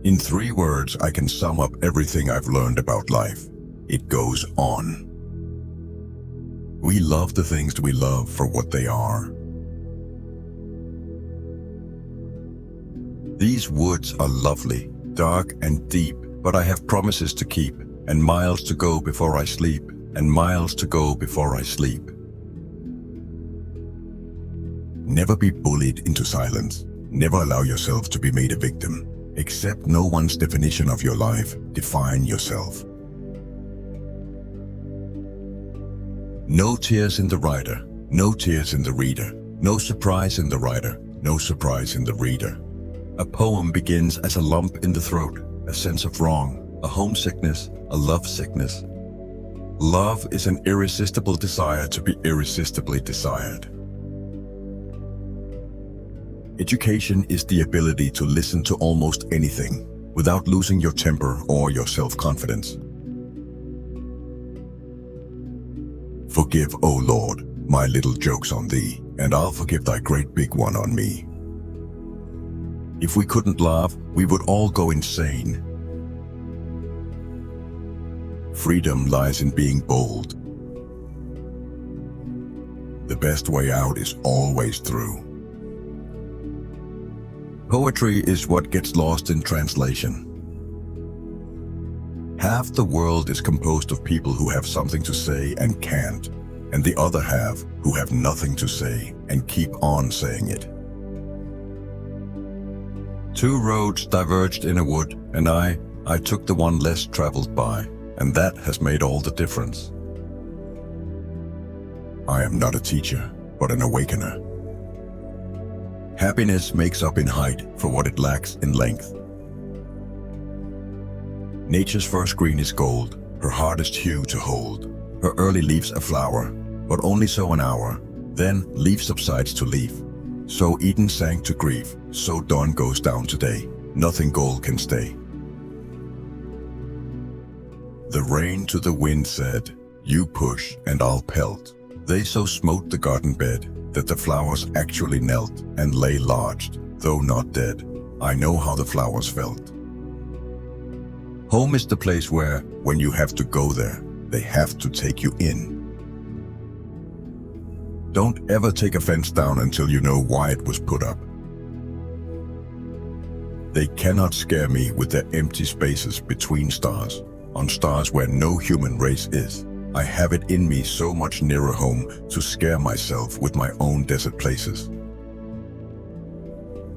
In 3 words, I can sum up everything I've learned about life. It goes on. We love the things we love for what they are. These woods are lovely, dark and deep, but I have promises to keep, and miles to go before I sleep, and miles to go before I sleep. Never be bullied into silence. Never allow yourself to be made a victim. Accept no one's definition of your life. Define yourself. No tears in the writer, no tears in the reader. No surprise in the writer, no surprise in the reader. A poem begins as a lump in the throat, a sense of wrong, a homesickness, a love sickness. Love is an irresistible desire to be irresistibly desired. Education is the ability to listen to almost anything without losing your temper or your self-confidence. Forgive, O Lord, my little jokes on thee, and I'll forgive thy great big one on me. If we couldn't laugh, we would all go insane. Freedom lies in being bold. The best way out is always through. Poetry is what gets lost in translation. Half the world is composed of people who have something to say and can't, and the other half who have nothing to say and keep on saying it. 2 roads diverged in a wood, and I took the one less traveled by, and that has made all the difference. I am not a teacher, but an awakener. Happiness makes up in height for what it lacks in length. Nature's first green is gold, her hardest hue to hold. Her early leaves a flower, but only so an hour. Then leaf subsides to leaf. So Eden sank to grief, so dawn goes down today. Nothing gold can stay. The rain to the wind said, you push and I'll pelt. They so smote the garden bed that the flowers actually knelt and lay lodged, though not dead. I know how the flowers felt. Home is the place where, when you have to go there, they have to take you in. Don't ever take a fence down until you know why it was put up. They cannot scare me with their empty spaces between stars, on stars where no human race is. I have it in me so much nearer home to scare myself with my own desert places.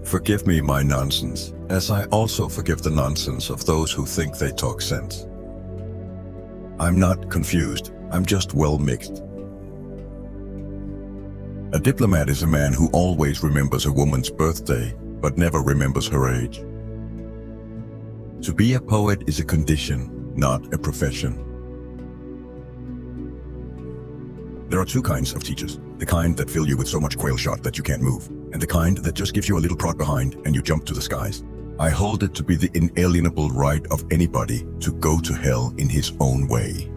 Forgive me my nonsense, as I also forgive the nonsense of those who think they talk sense. I'm not confused, I'm just well mixed. A diplomat is a man who always remembers a woman's birthday, but never remembers her age. To be a poet is a condition, not a profession. There are 2 kinds of teachers, the kind that fill you with so much quail shot that you can't move, and the kind that just gives you a little prod behind and you jump to the skies. I hold it to be the inalienable right of anybody to go to hell in his own way.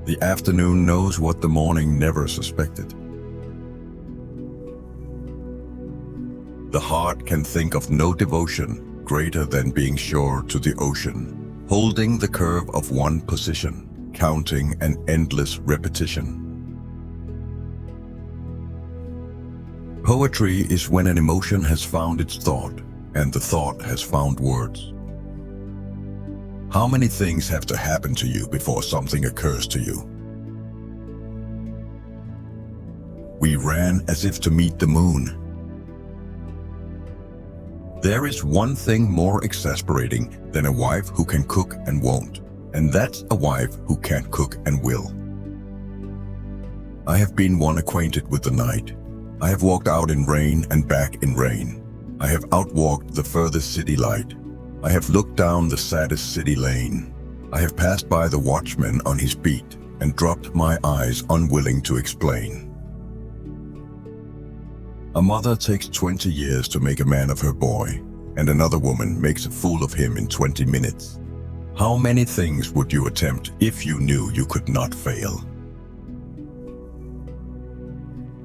The afternoon knows what the morning never suspected. The heart can think of no devotion greater than being sure to the ocean, holding the curve of one position, counting an endless repetition. Poetry is when an emotion has found its thought, and the thought has found words. How many things have to happen to you before something occurs to you? We ran as if to meet the moon. There is one thing more exasperating than a wife who can cook and won't, and that's a wife who can't cook and will. I have been one acquainted with the night. I have walked out in rain and back in rain. I have outwalked the furthest city light. I have looked down the saddest city lane. I have passed by the watchman on his beat and dropped my eyes unwilling to explain. A mother takes 20 years to make a man of her boy, and another woman makes a fool of him in 20 minutes. How many things would you attempt if you knew you could not fail?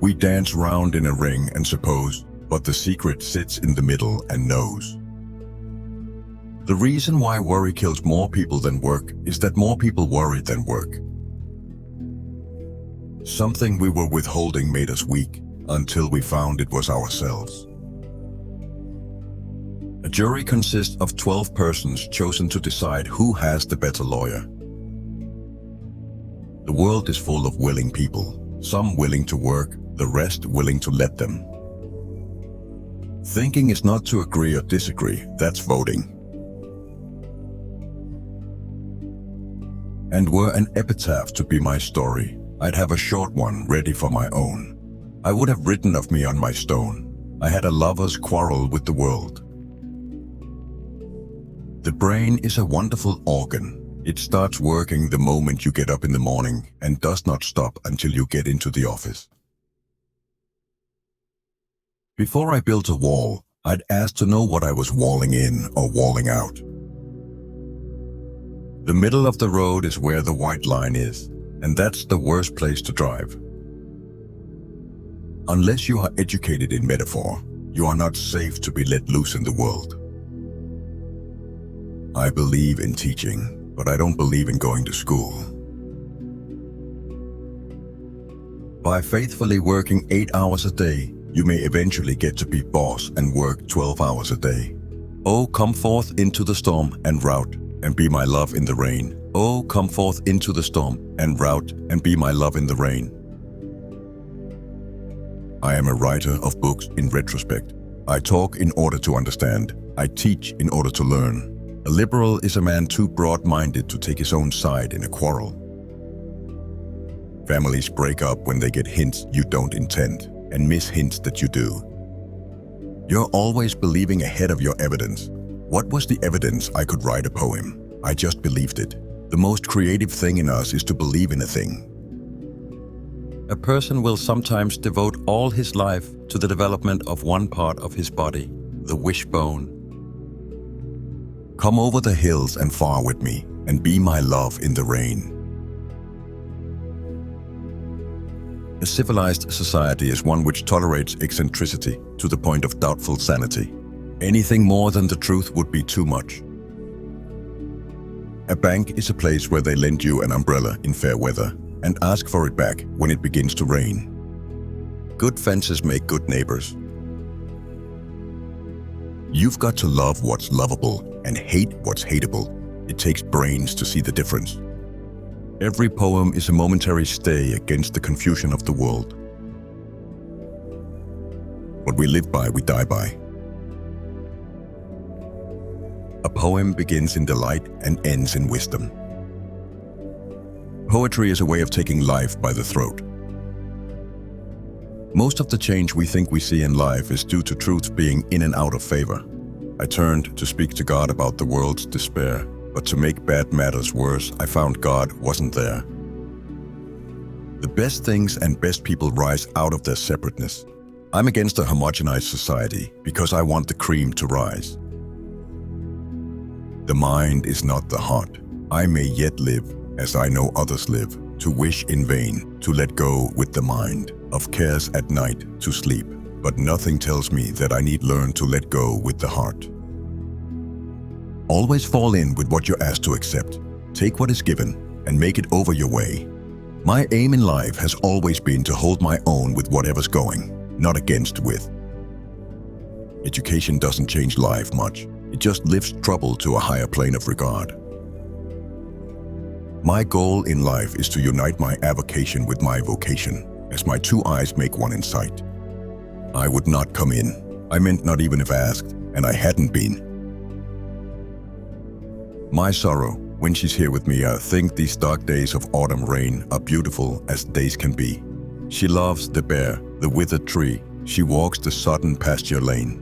We dance round in a ring and suppose, but the secret sits in the middle and knows. The reason why worry kills more people than work is that more people worry than work. Something we were withholding made us weak until we found it was ourselves. A jury consists of 12 persons chosen to decide who has the better lawyer. The world is full of willing people, some willing to work, the rest willing to let them. Thinking is not to agree or disagree, that's voting. And were an epitaph to be my story, I'd have a short one ready for my own. I would have written of me on my stone, I had a lover's quarrel with the world. The brain is a wonderful organ. It starts working the moment you get up in the morning and does not stop until you get into the office. Before I built a wall, I'd ask to know what I was walling in or walling out. The middle of the road is where the white line is, and that's the worst place to drive. Unless you are educated in metaphor, you are not safe to be let loose in the world. I believe in teaching, but I don't believe in going to school. By faithfully working 8 hours a day, you may eventually get to be boss and work 12 hours a day. Oh, come forth into the storm and rout, and be my love in the rain. Oh, come forth into the storm and rout, and be my love in the rain. I am a writer of books in retrospect. I talk in order to understand. I teach in order to learn. A liberal is a man too broad-minded to take his own side in a quarrel. Families break up when they get hints you don't intend and miss hints that you do. You're always believing ahead of your evidence. What was the evidence I could write a poem? I just believed it. The most creative thing in us is to believe in a thing. A person will sometimes devote all his life to the development of one part of his body, the wishbone. Come over the hills and far with me, and be my love in the rain. A civilized society is one which tolerates eccentricity to the point of doubtful sanity. Anything more than the truth would be too much. A bank is a place where they lend you an umbrella in fair weather and ask for it back when it begins to rain. Good fences make good neighbors. You've got to love what's lovable and hate what's hateable. It takes brains to see the difference. Every poem is a momentary stay against the confusion of the world. What we live by, we die by. A poem begins in delight and ends in wisdom. Poetry is a way of taking life by the throat. Most of the change we think we see in life is due to truth being in and out of favor. I turned to speak to God about the world's despair, but to make bad matters worse, I found God wasn't there. The best things and best people rise out of their separateness. I'm against a homogenized society because I want the cream to rise. The mind is not the heart. I may yet live, as I know others live, to wish in vain, to let go with the mind, of cares at night to sleep. But nothing tells me that I need learn to let go with the heart. Always fall in with what you're asked to accept. Take what is given and make it over your way. My aim in life has always been to hold my own with whatever's going, not against with. Education doesn't change life much. It just lifts trouble to a higher plane of regard. My goal in life is to unite my avocation with my vocation, as my two eyes make one in sight. I would not come in. I meant not even if asked, and I hadn't been. My sorrow, when she's here with me, I think these dark days of autumn rain are beautiful as days can be. She loves the bare, the withered tree. She walks the sodden pasture lane.